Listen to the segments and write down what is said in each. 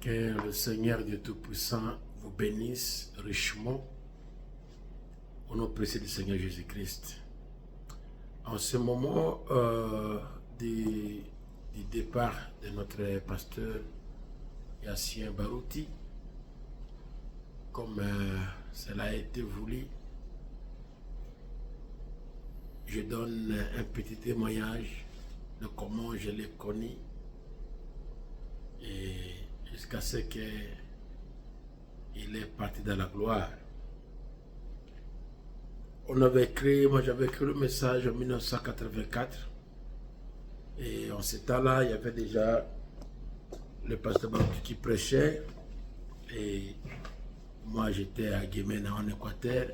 Que le Seigneur Dieu Tout-Puissant vous bénisse richement au nom précieux du Seigneur Jésus-Christ. En ce moment du départ de notre pasteur Yassien Barouti, comme cela a été voulu, je donne un petit témoignage de comment je l'ai connu et jusqu'à ce qu'il est parti dans la gloire. Moi j'avais écrit le message en 1984 et en ce temps-là, il y avait déjà le pasteur Barouti qui prêchait et moi j'étais à Guémena en Équateur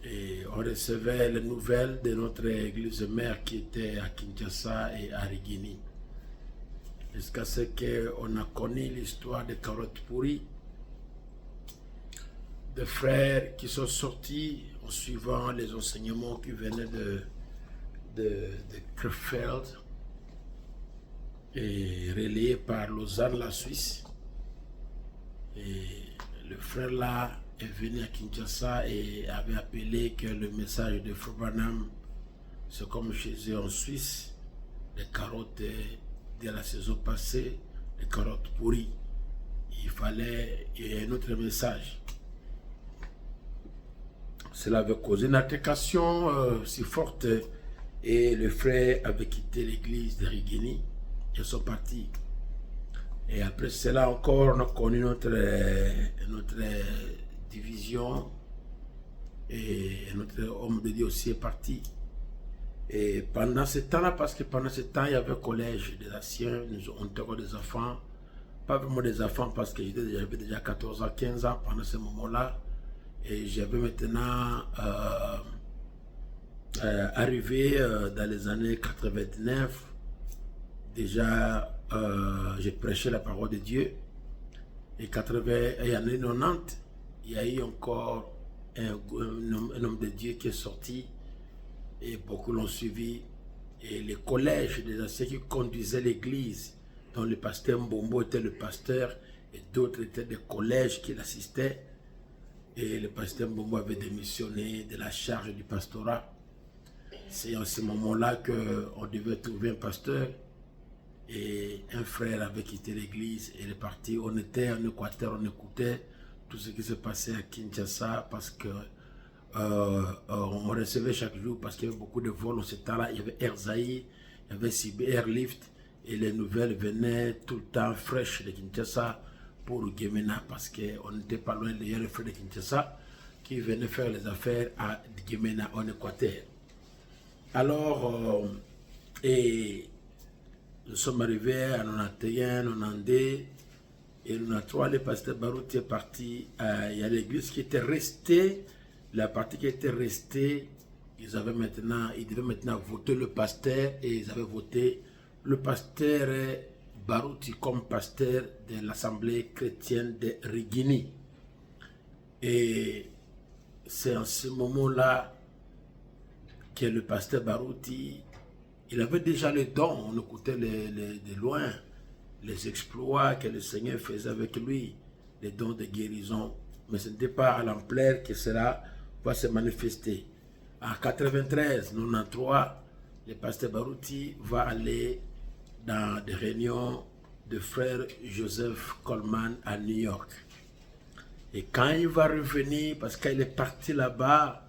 et on recevait les nouvelles de notre église mère qui était à Kinshasa et à Rigini. Jusqu'à ce qu'on a connu l'histoire des carottes pourries, de frères qui sont sortis en suivant les enseignements qui venaient de Krefeld et relayés par Lausanne, la Suisse. Et le frère là est venu à Kinshasa et avait appelé que le message de Frère Branham, c'est comme chez eux en Suisse, les carottes de la saison passée, les carottes pourries. Il y ait un autre message. Cela avait causé une altercation si forte et le frère avait quitté l'église de Rigini. Ils sont partis. Et après cela encore, on a connu notre division et notre homme de Dieu aussi est parti. Et pendant ce temps-là, parce que pendant ce temps, il y avait un collège des anciens, on était encore des enfants, pas vraiment des enfants parce que j'avais déjà 14 ans, 15 ans pendant ce moment-là. Et j'avais maintenant arrivé dans les années 89, déjà j'ai prêché la parole de Dieu. Et en années 90, il y a eu encore un homme de Dieu qui est sorti et beaucoup l'ont suivi. Et les collèges des anciens qui conduisaient l'église, dont le pasteur Mbombo était le pasteur et d'autres étaient des collèges qui l'assistaient. Et le pasteur Mbombo avait démissionné de la charge du pastorat. C'est en ce moment-là qu'on devait trouver un pasteur. Et un frère avait quitté l'église et il est parti. On était en Équateur, on écoutait tout ce qui se passait à Kinshasa parce que on recevait chaque jour parce qu'il y avait beaucoup de vols. En ce temps-là, il y avait Air Zaïre, il y avait CB Airlift et les nouvelles venaient tout le temps fraîches de Kinshasa pour Guémena parce qu'on n'était pas loin de le frère de Kinshasa qui venait faire les affaires à Guémena en Équateur. Alors, et nous sommes arrivés à 91, 92 et 93, le pasteur Barouti est parti. Il y a l'église qui était restée, la partie qui était restée, ils devaient maintenant voter le pasteur et ils avaient voté le pasteur Barouti comme pasteur de l'Assemblée chrétienne de Rigini. Et c'est en ce moment-là que le pasteur Barouti, il avait déjà le don, on écoutait de loin les exploits que le Seigneur faisait avec lui, les dons de guérison, mais ce n'était pas à l'ampleur que cela va se manifester. En 93, 93, le pasteur Barouti va aller dans des réunions de frère Joseph Coleman à New York. Et quand il va revenir, parce qu'il est parti là-bas,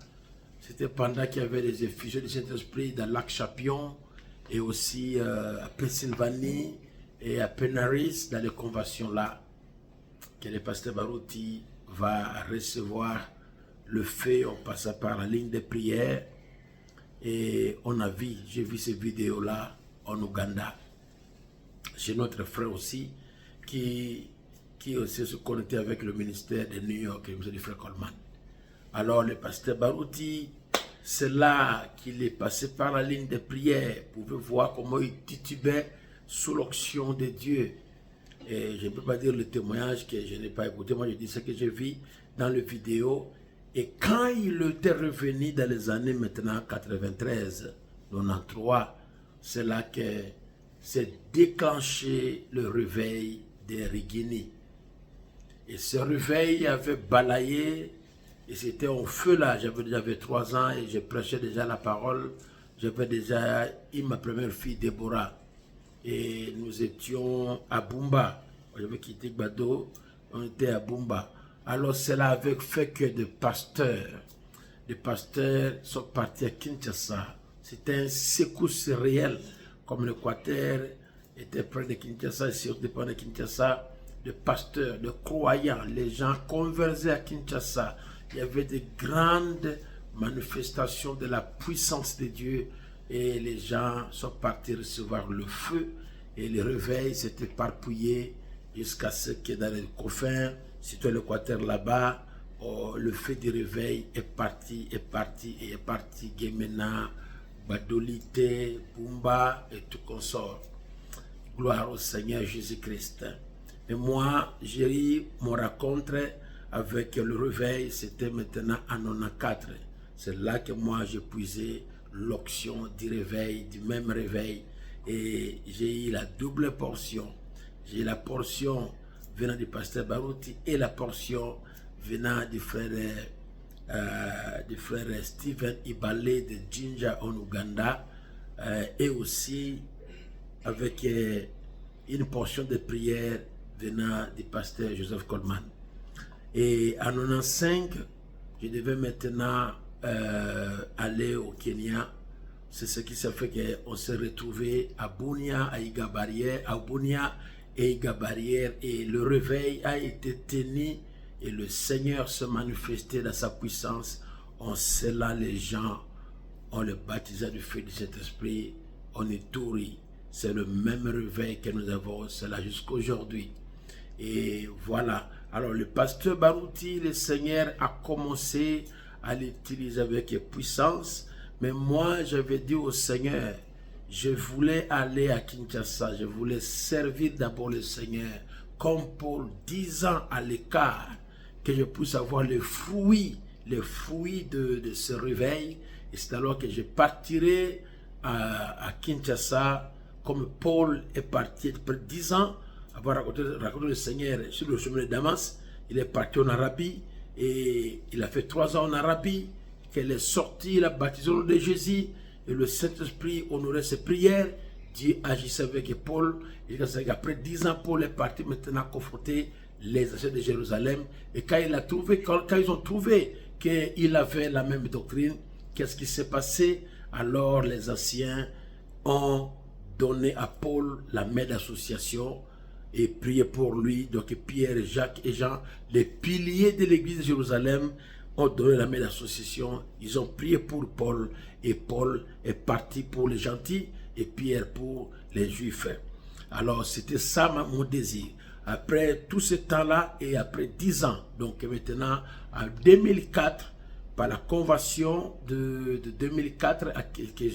c'était pendant qu'il y avait des effusions du Saint-Esprit dans Lac Champion et aussi à Pennsylvanie et à Penaris, dans les conventions là, que le pasteur Barouti va recevoir le feu en passant par la ligne de prière. Et j'ai vu ces vidéos-là en Ouganda. J'ai notre frère aussi qui aussi se connectait avec le ministère de New York, le frère Coleman. Alors le pasteur Barouti, c'est là qu'il est passé par la ligne de prière. Vous pouvez voir comment il titubait sous l'onction de Dieu. Et je ne peux pas dire le témoignage que je n'ai pas écouté. Moi, je dis ce que j'ai vu dans les vidéos. Et quand il était revenu dans les années maintenant 93, 93, c'est là que c'est déclenché le réveil des Rigini. Et ce réveil avait balayé, et c'était en feu là, j'avais 3 ans et je prêchais déjà la parole. J'avais déjà eu ma première fille, Déborah. Et nous étions à Bumba. J'avais quitté Gbado, on était à Bumba. Alors cela avait fait que des pasteurs sont partis à Kinshasa. C'était un secousse réel, comme l'Équateur était près de Kinshasa, sur dépend de Kinshasa, de pasteurs, de croyants, les gens conversaient à Kinshasa. Il y avait de grandes manifestations de la puissance de Dieu et les gens sont partis recevoir le feu et le réveil s'est éparpillé jusqu'à ce que dans les confins, surtout l'Équateur là-bas, le feu du réveil est parti. Gemena, Badolité, Bumba et tout consort. Gloire au Seigneur Jésus-Christ. Et moi, j'ai eu mon rencontre avec le réveil, c'était maintenant en 94. C'est là que moi j'ai puisé l'onction du réveil, du même réveil. Et j'ai eu la double portion. J'ai eu la portion venant du pasteur Baruti et la portion venant du frère Stephen Ibale de Jinja en Ouganda, et aussi avec une portion de prière venant du pasteur Joseph Coleman. Et en 95, je devais maintenant aller au Kenya. C'est ce qui s'est fait qu'on s'est retrouvé à Bunia, à Igabarière, à Bunia et Igabarière, et le réveil a été tenu et le Seigneur se manifestait dans sa puissance. On scella les gens, on les baptisait du feu de cet esprit, on est touré. C'est le même réveil que nous avons, c'est là jusqu'à aujourd'hui. Et voilà. Alors le pasteur Baruti, le Seigneur a commencé à l'utiliser avec puissance. Mais moi, j'avais dit au Seigneur, je voulais aller à Kinshasa, je voulais servir d'abord le Seigneur, comme pour 10 ans à l'écart, que je puisse avoir les fruits de ce réveil. Et c'est alors que je partirai à Kinshasa, comme Paul est parti après 10 ans, avoir raconté le Seigneur sur le chemin de Damas. Il est parti en Arabie et il a fait 3 ans en Arabie. Qu'elle est sortie, il a baptisé au nom de Jésus et le Saint-Esprit honorait ses prières. Dieu agissait avec Paul. Et après 10 ans, Paul est parti maintenant confronter les anciens de Jérusalem. Et quand ils ont trouvé qu'il avait la même doctrine, qu'est-ce qui s'est passé? Alors les anciens ont donné à Paul la main d'association et prié pour lui. Donc Pierre, Jacques et Jean, les piliers de l'église de Jérusalem, ont donné la main d'association. Ils ont prié pour Paul et Paul est parti pour les gentils et Pierre pour les juifs. Alors c'était ça mon désir. Après tout ce temps-là et après 10 ans, donc maintenant en 2004, par la convention de 2004,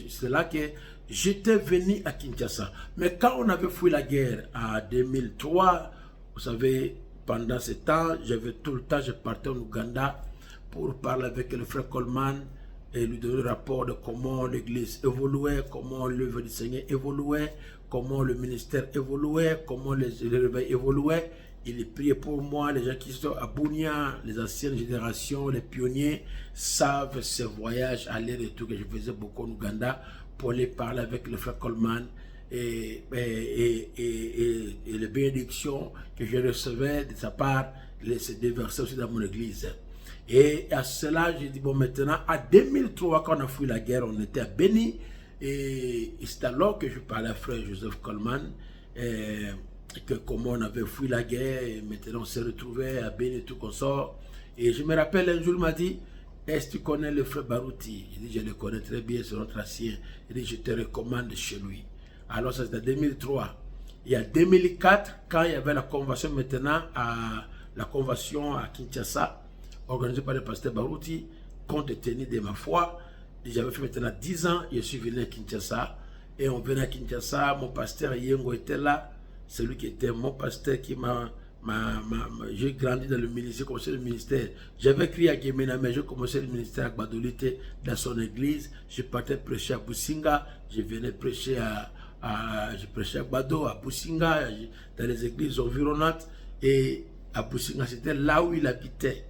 c'est là que j'étais venu à Kinshasa. Mais quand on avait fui la guerre en 2003, vous savez, pendant ce temps, j'avais tout le temps, je partais en Ouganda pour parler avec le frère Coleman et lui donner le rapport de comment l'église évoluait, comment l'œuvre du Seigneur évoluait, comment le ministère évoluait, comment les réveils évoluaient. Il priait pour moi, les gens qui sont à Bunia, les anciennes générations, les pionniers, savent ce voyage aller-retour que je faisais beaucoup en Ouganda pour aller parler avec le frère Coleman et les bénédictions que je recevais de sa part, se déversaient aussi dans mon église. Et à cela, j'ai dit, bon, maintenant, en 2003, quand on a fui la guerre, on était à Béni. Et c'est alors que je parlais à frère Joseph Coleman, que comment on avait fui la guerre, et maintenant on s'est retrouvé à Béni, tout consort. Et je me rappelle, un jour, il m'a dit, est-ce que tu connais le frère Baruti? Il dit, je le connais très bien, c'est notre ancien. Il dit, je te recommande chez lui. Alors, ça c'était en 2003. Et en 2004, quand il y avait la convention maintenant, la convention à Kinshasa, organisé par le pasteur Baruti, compte tenu de ma foi. J'avais fait maintenant 10 ans, je suis venu à Kinshasa. Et on venait à Kinshasa, mon pasteur Yengo était là. C'est lui qui était mon pasteur qui j'ai grandi dans le ministère, j'ai commencé le ministère. J'avais crié à Gemena, mais j'ai commencé le ministère à Badolité dans son église. Je partais prêcher à Businga, je venais prêcher je prêchais à Bado, à Businga, dans les églises environnantes. Et à Businga, c'était là où il habitait.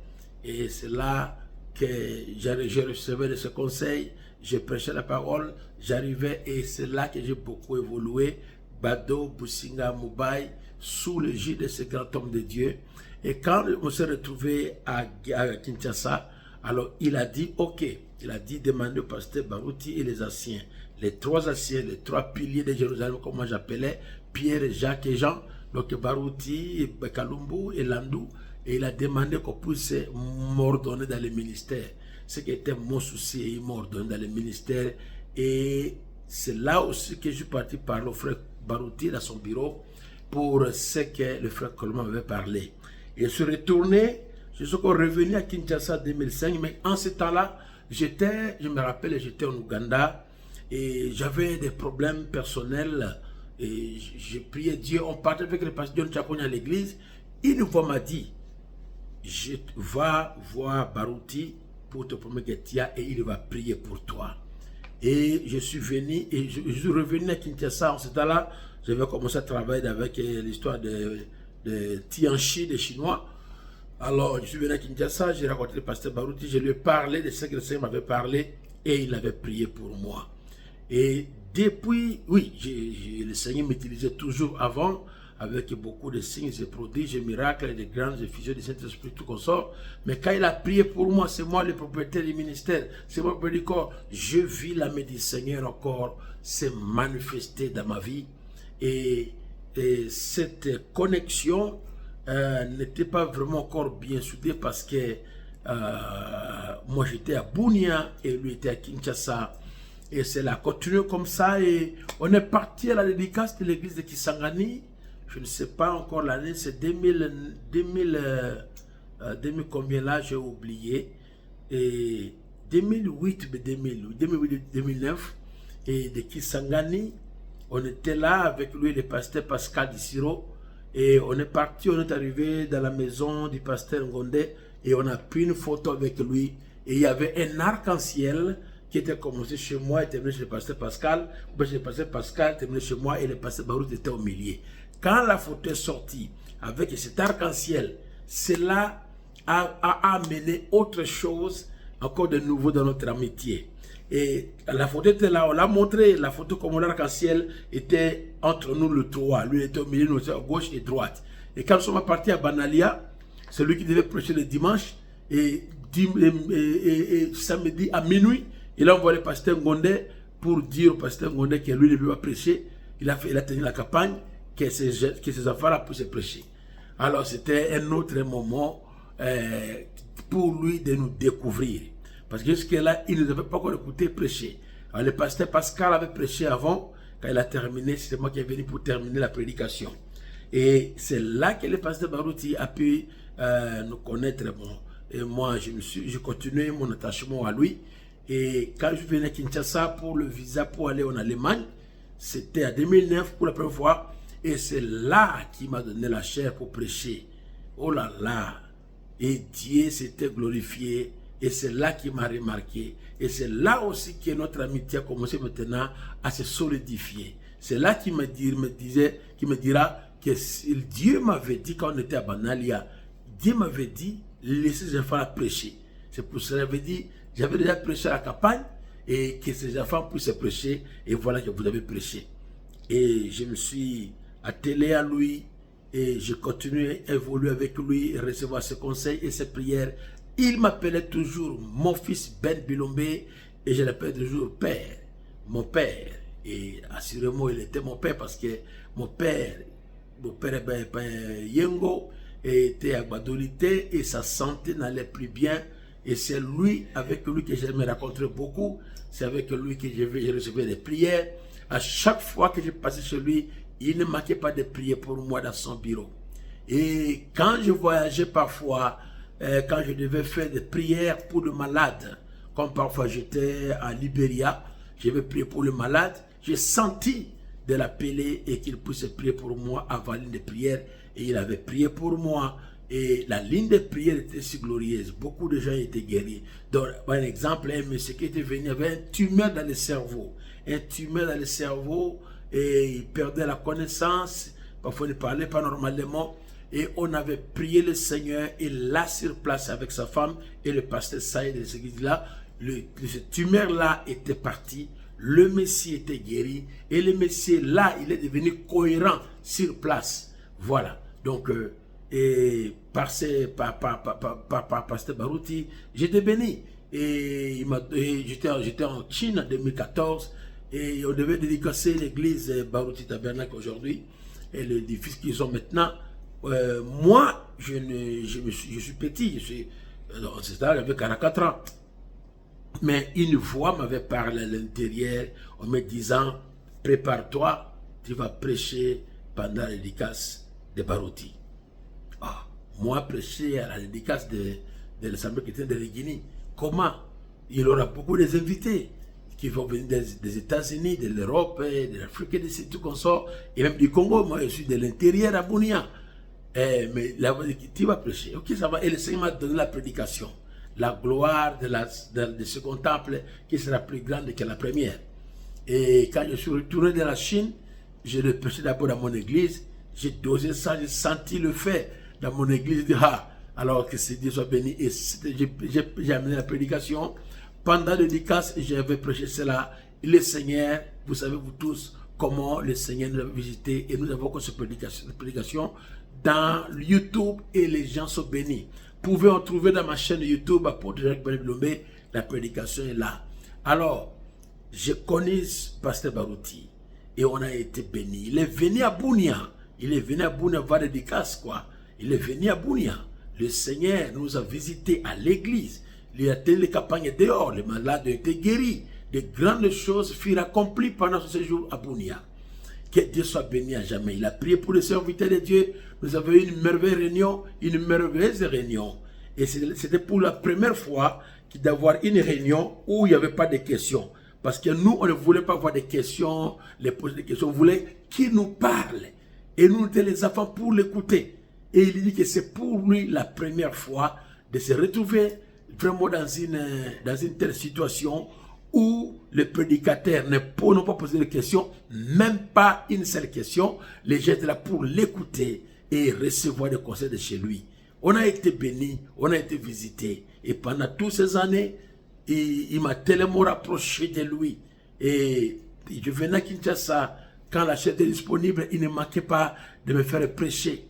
Et c'est là que je recevais de ce conseil, je prêchais la parole, j'arrivais et c'est là que j'ai beaucoup évolué. Bado, Businga, Mumbai, sous l'égide de ce grand homme de Dieu. Et quand on s'est retrouvé à Kinshasa, alors il a dit, ok, il a dit, demandez au pasteur Baruti et les anciens, les trois piliers de Jérusalem, comme moi j'appelais, Pierre, Jacques et Jean, donc Baruti, Kalumbu et Landou, et il a demandé qu'on puisse m'ordonner dans les ministères. Ce qui était mon souci, il m'a ordonné dans les ministères. Et c'est là aussi que je suis parti par le frère Baruti dans son bureau pour ce que le frère Coleman m'avait parlé. Et je suis retourné, je suis encore revenu à Kinshasa en 2005, mais en ce temps-là, je me rappelle, j'étais en Ouganda et j'avais des problèmes personnels. Et j'ai prié Dieu, on partait avec le pasteur John Chakoni à l'église. Une fois m'a dit, je vais voir Baruti pour te promettre que tu as et il va prier pour toi. Et je suis venu et je suis revenu à Kinshasa. En ce temps-là, j'avais commencé à travailler avec l'histoire de Tianchi, des Chinois. Alors, je suis venu à Kinshasa, j'ai rencontré le pasteur Baruti, je lui ai parlé de ce que le Seigneur m'avait parlé et il avait prié pour moi. Et depuis, oui, le Seigneur m'utilisait toujours avant avec beaucoup de signes et prodiges, et miracles et de grandes effusions du Saint-Esprit, tout consort. Mais quand il a prié pour moi, c'est moi le propriétaire du ministère, c'est moi le corps. Je vis la main du Seigneur encore se manifester dans ma vie. Et cette connexion n'était pas vraiment encore bien soudée parce que moi j'étais à Bunia et lui était à Kinshasa. Et c'est là, continué comme ça et on est parti à la dédicace de l'église de Kisangani. Je ne sais pas encore l'année, c'est 2000 combien là, j'ai oublié. Et 2008, 2009, et de Kisangani, on était là avec lui, le pasteur Pascal Dissiro, et on est parti, on est arrivé dans la maison du pasteur Ngondé, et on a pris une photo avec lui, et il y avait un arc-en-ciel qui était commencé chez moi et terminé chez le pasteur Pascal, ou chez le pasteur Pascal, terminé chez moi, et le pasteur Baruti était au milieu. Quand la photo est sortie avec cet arc-en-ciel, cela a amené autre chose, encore de nouveau dans notre amitié. Et la photo était là, on l'a montré, la photo comme l'arc-en-ciel était entre nous le trois. Lui était au milieu, nous étions à gauche et droite. Et quand nous sommes partis à Banalia, celui qui devait prêcher le dimanche, et samedi à minuit, il a envoyé le pasteur Ngondé pour dire au pasteur Ngondé que lui ne peut pas prêcher. Il a tenu la campagne, que ces enfants-là puissent prêcher. Alors c'était un autre moment pour lui de nous découvrir. Parce que jusque-là, il ne nous avait pas encore écouté prêcher. Alors le pasteur Pascal avait prêché avant. Quand il a terminé, c'est moi qui est venu pour terminer la prédication. Et c'est là que le pasteur Baruti a pu nous connaître. Bon. Et moi, j'ai continué mon attachement à lui. Et quand je venais à Kinshasa pour le visa pour aller en Allemagne, c'était en 2009 pour la première fois. Et c'est là qu'il m'a donné la chair pour prêcher. Oh là là! Et Dieu s'était glorifié. Et c'est là qu'il m'a remarqué. Et c'est là aussi que notre amitié a commencé maintenant à se solidifier. C'est là qu'il me dira que Dieu m'avait dit quand on était à Banalia, Dieu m'avait dit, laissez ces enfants prêcher. C'est pour ça que j'avais déjà prêché à la campagne et que ces enfants puissent prêcher. Et voilà que vous avez prêché. Et je me suis attelé à lui et je continue à évoluer avec lui, à recevoir ses conseils et ses prières. Il m'appelait toujours mon fils Ben Bilombe et je l'appelais toujours père, mon père. Et assurément, il était mon père parce que mon père Yengo était à Badolité et sa santé n'allait plus bien. Et c'est lui, avec lui que je me rencontrais beaucoup. C'est avec lui que je recevais des prières. À chaque fois que je passais chez lui, il ne manquait pas de prier pour moi dans son bureau. Et quand je voyageais parfois, quand je devais faire des prières pour le malade, comme parfois j'étais à Libéria, je vais prier pour le malade, j'ai senti de l'appeler et qu'il puisse prier pour moi avant la ligne de prière. Et il avait prié pour moi. Et la ligne de prière était si glorieuse. Beaucoup de gens étaient guéris. Donc, par exemple, un monsieur qui était venu avait un tumeur dans le cerveau. Un tumeur dans le cerveau. et il perdait la connaissance, parfois il ne parlait pas normalement, et on avait prié le Seigneur, et là sur place avec sa femme, et le pasteur Saïd de cette église-là, cette tumeur-là était partie, le Messie était guéri, et le Messie là, il est devenu cohérent sur place. Voilà, donc, et par pasteur Barouti, j'étais béni. Et j'étais en Chine en 2014 et on devait dédicacer l'église Barouti Tabernacle aujourd'hui et l'édifice qu'ils ont maintenant. Moi, je suis petit, j'avais 44 ans. Mais une voix m'avait parlé à l'intérieur en me disant, prépare-toi, tu vas prêcher pendant la dédicace de Barouti. Ah, moi, prêcher à la dédicace de l'Assemblée chrétienne de Guinée. Comment? Il y aura beaucoup d'invités qui vont venir des États-Unis, de l'Europe, de l'Afrique, de tout comme ça, et même du Congo. Moi, je suis de l'intérieur à Bunia. Mais là, tu vas prêcher. Ok, ça va. Et le Seigneur m'a donné la prédication. La gloire de ce second temple qui sera plus grande que la première. Et quand je suis retourné de la Chine, je l'ai prêché d'abord dans mon église. J'ai dosé ça, j'ai senti le fait dans mon église. J'ai dit, ah, alors que Dieu soit béni. Et j'ai amené la prédication. Pendant le dédicace, j'avais prêché cela. Et le Seigneur, vous savez vous tous comment le Seigneur nous a visité. Et nous avons fait cette prédication dans YouTube et les gens sont bénis. Pouvez en trouver dans ma chaîne YouTube, Apôtre Jacques Bilombe, la prédication est là. Alors, je connais Pasteur Barouti et on a été bénis. Il est venu à Bunia. Il est venu à Bunia voir des dédicaces, quoi. Il est venu à Bunia. Le Seigneur nous a visités à l'église. Il a tenu les campagnes dehors. Les malades ont été guéris. De grandes choses furent accomplies pendant ce séjour à Bunia. Que Dieu soit béni à jamais. Il a prié pour les serviteurs de Dieu. Nous avons eu une merveilleuse réunion. Et c'était pour la première fois d'avoir une réunion où il n'y avait pas de questions. Parce que nous, on ne voulait pas avoir des questions, les poser des questions. On voulait qu'il nous parle. Et nous étions les enfants pour l'écouter. Et il dit que c'est pour lui la première fois de se retrouver vraiment dans une telle situation où les prédicateurs n'ont pas posé de questions, même pas une seule question. Les gens étaient là pour l'écouter et recevoir des conseils de chez lui. On a été bénis, on a été visités. Et pendant toutes ces années, il m'a tellement rapproché de lui. Et je venais à Kinshasa, quand la chaîne était disponible, il ne manquait pas de me faire prêcher.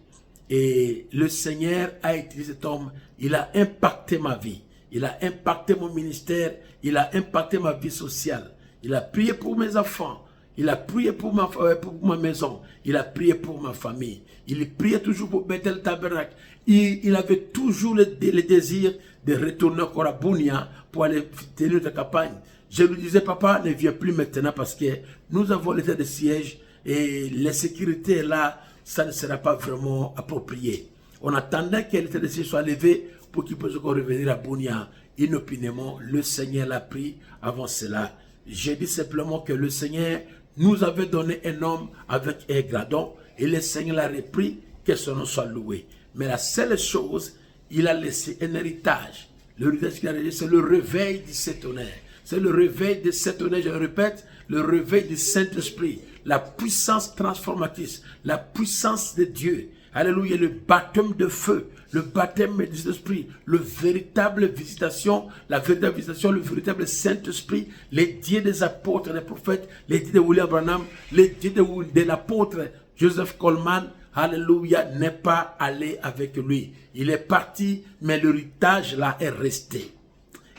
Et le Seigneur a utilisé cet homme, il a impacté ma vie. Il a impacté mon ministère, il a impacté ma vie sociale. Il a prié pour mes enfants, il a prié pour ma maison, il a prié pour ma famille. Il priait toujours pour Bethel Tabernacle. Il avait toujours le désir de retourner encore à Bunia pour aller tenir notre campagne. Je lui disais, papa, ne viens plus maintenant parce que nous avons l'état de siège et la sécurité là, ça ne sera pas vraiment approprié. On attendait que l'état de siège soit levé pour qu'il puisse encore revenir à Bunia. Inopinément, le Seigneur l'a pris avant cela. J'ai dit simplement que le Seigneur nous avait donné un homme avec un gradon et le Seigneur l'a repris, que son nom soit loué. Mais la seule chose, il a laissé un héritage. L'héritage qu'il a laissé, c'est le réveil du Saint-Honneur. C'est le réveil du Saint-Honneur, je le répète, le réveil du Saint-Esprit, la puissance transformatrice, la puissance de Dieu. Alléluia, le baptême de feu, le baptême du Saint-Esprit, le véritable visitation, la véritable visitation, le véritable Saint-Esprit, les dieux des apôtres, des prophètes, les dieux de William Branham, les dieux de l'apôtre Joseph Coleman, alléluia, n'est pas allé avec lui. Il est parti, mais l'héritage là est resté.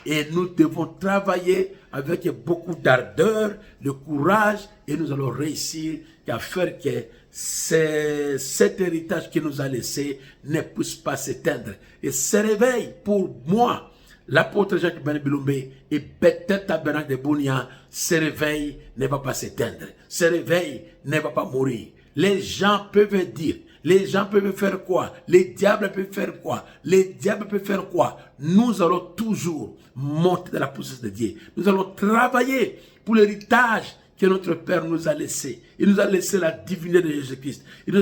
Et nous devons travailler avec beaucoup d'ardeur, de courage, et nous allons réussir à faire que cet héritage qu'il nous a laissé ne puisse pas s'éteindre. Et ce réveil, pour moi, l'apôtre Jacques Bilombe et Bethel Tabernacle de Bunia, ce réveil ne va pas s'éteindre. Ce réveil ne va pas mourir. Les gens peuvent dire, les gens peuvent faire quoi? Les diables peuvent faire quoi? Les diables peuvent faire quoi? Nous allons toujours monter dans la puissance de Dieu. Nous allons travailler pour l'héritage que notre Père nous a laissé. Il nous a laissé la divinité de Jésus-Christ. Il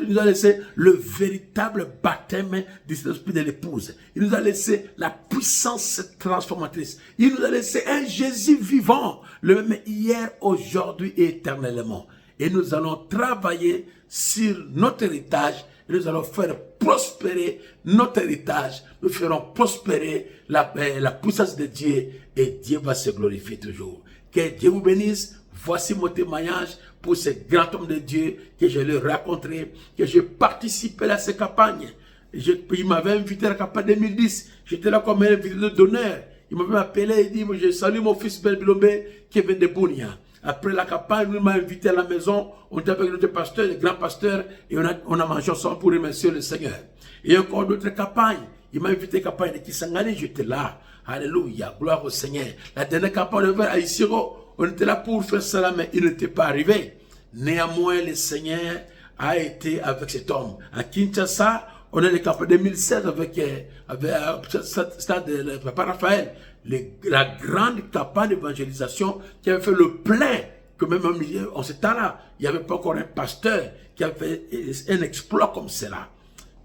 nous a laissé le véritable baptême du Saint-Esprit de l'épouse. Il nous a laissé la puissance transformatrice. Il nous a laissé un Jésus vivant, le même hier, aujourd'hui et éternellement. et nous allons travailler sur notre héritage et nous allons faire prospérer notre héritage. Nous ferons prospérer la puissance de Dieu et Dieu va se glorifier toujours. Que Dieu vous bénisse. Voici mon témoignage pour ce grand homme de Dieu que je lui ai rencontré, que j'ai participé à ces campagnes. Il m'avait invité à la campagne 2010. J'étais là comme un invité d'honneur. Il m'avait appelé et dit, je salue mon fils Belbilombe qui vient de Bounia. Après la campagne, il m'a invité à la maison. On était avec notre pasteur, le grand pasteur, et on a mangé ensemble pour remercier le Seigneur. Et encore d'autres campagnes. Il m'a invité à la campagne de Kisangani, j'étais là. Alléluia, gloire au Seigneur. La dernière campagne, on à Isiro. On était là pour faire cela, mais il n'était pas arrivé. Néanmoins, le Seigneur a été avec cet homme. À Kinshasa, on a les campagnes 2016 avec stade Papa Raphaël. La grande campagne d'évangélisation qui avait fait le plein, que même au milieu, en ce temps-là, il n'y avait pas encore un pasteur qui avait fait un exploit comme cela.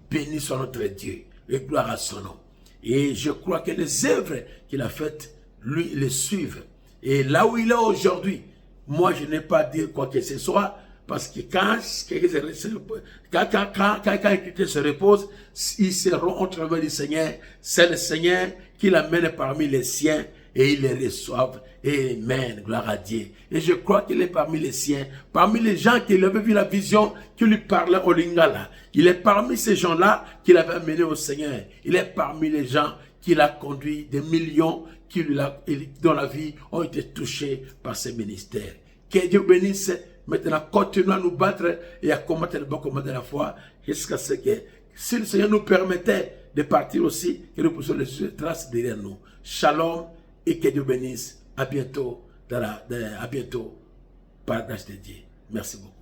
Béni soit notre Dieu et gloire à son nom. Et je crois que les œuvres qu'il a faites, lui, les suivent. Et là où il est aujourd'hui, moi je n'ai pas à dire quoi que ce soit, parce que quand quelqu'un se repose, ils seront au travers du Seigneur. C'est le Seigneur qui l'amène parmi les siens et ils les reçoivent. Amen, gloire à Dieu. Et je crois qu'il est parmi les siens, parmi les gens qui avaient vu la vision, qui lui parlaient au Lingala. Il est parmi ces gens-là qu'il avait amené au Seigneur. Il est parmi les gens qu'il a conduit, des millions dont la vie ont été touchés par ce ministère. Que Dieu bénisse. Maintenant, continuons à nous battre et à combattre le bon combat de la foi jusqu'à ce que, si le Seigneur nous permettait de partir aussi, que nous puissions laisser traces derrière nous. Shalom et que Dieu bénisse. À bientôt, à bientôt, par la grâce de Dieu. Merci beaucoup.